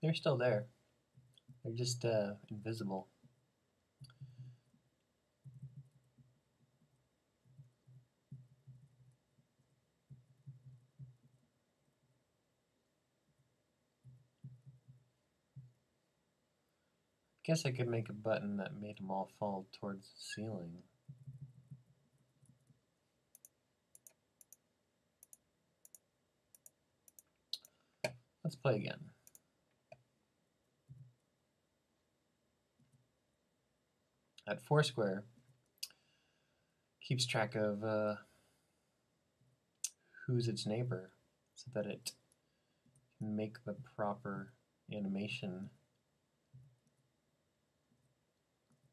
They're still there. They're just invisible. Guess I could make a button that made them all fall towards the ceiling. Let's play again. At Foursquare, keeps track of who's its neighbor so that it can make the proper animation.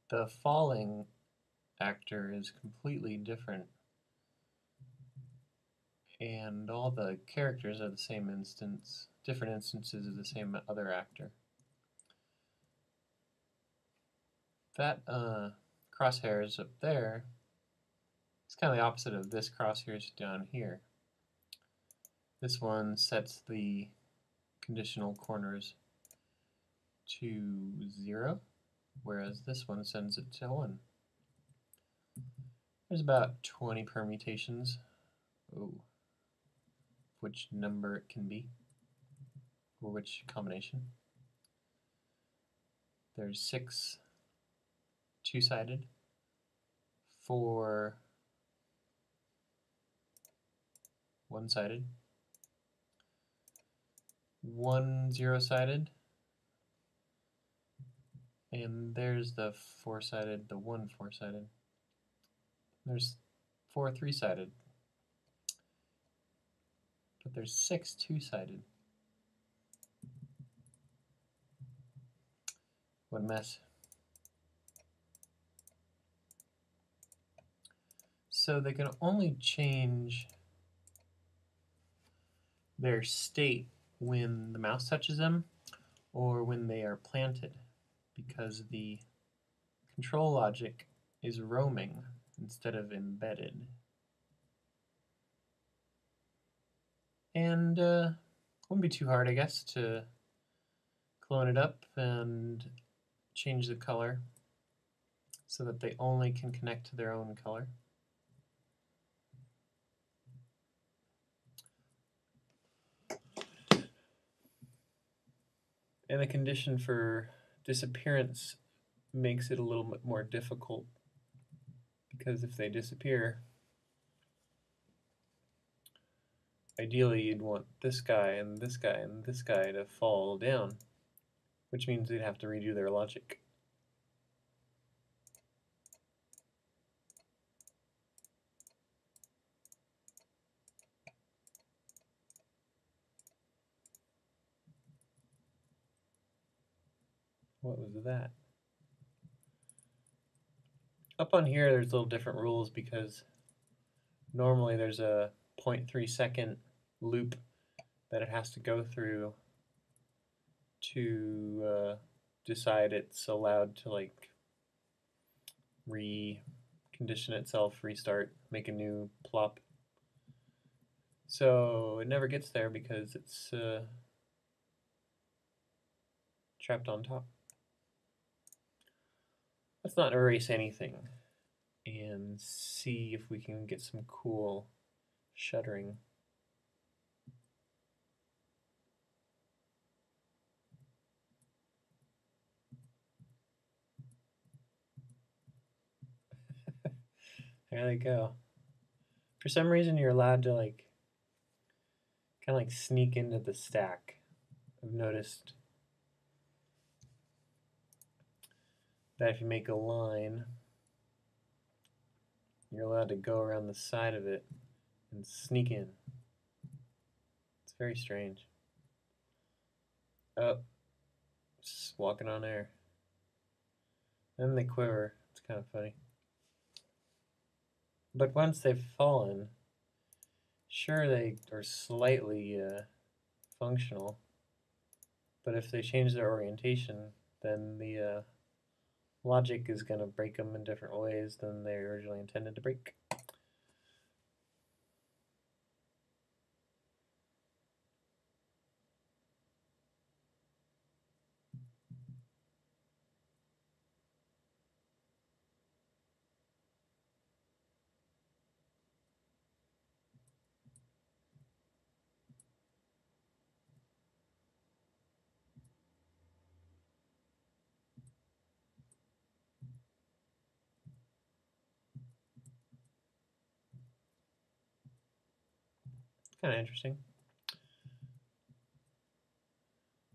The falling actor is completely different, and all the characters are the same instance, different instances of the same other actor. That crosshairs up there, it's kind of the opposite of this crosshairs down here. This one sets the conditional corners to 0, whereas this one sends it to 1. There's about 20 permutations which number it can be, or which combination. There's 6 two-sided, 4 one-sided, 1 zero-sided, and there's the 4-sided, the 1 4-sided. There's 4 3-sided, but there's 6 two-sided. What a mess. So they can only change their state when the mouse touches them or when they are planted, because the control logic is roaming instead of embedded. And it wouldn't be too hard, I guess, to clone it up and change the color so that they only can connect to their own color. And the condition for disappearance makes it a little bit more difficult, because if they disappear, ideally you'd want this guy and this guy and this guy to fall down, which means they'd have to redo their logic. What was that? Up on here, there's little different rules because normally there's a 0.3 second loop that it has to go through to decide it's allowed to like recondition itself, restart, make a new plop. So it never gets there because it's trapped on top. Let's not erase anything and see if we can get some cool shuttering. There they go. For some reason, you're allowed to like kind of like sneak into the stack. I've noticed that if you make a line, you're allowed to go around the side of it and sneak in. It's very strange. Oh, just walking on air. Then they quiver. It's kind of funny. But once they've fallen, sure, they are slightly functional, but if they change their orientation, then the logic is going to break them in different ways than they originally intended to break. kind of interesting.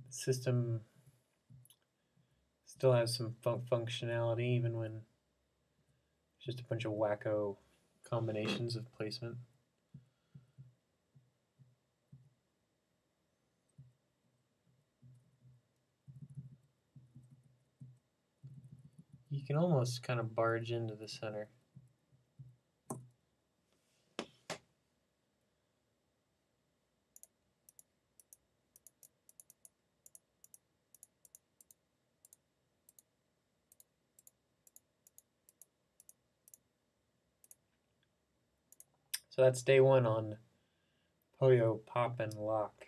The system still has some functionality even when it's just a bunch of wacko combinations of placement. You can almost kind of barge into the center. So that's day one on Puyo Pop and Lock.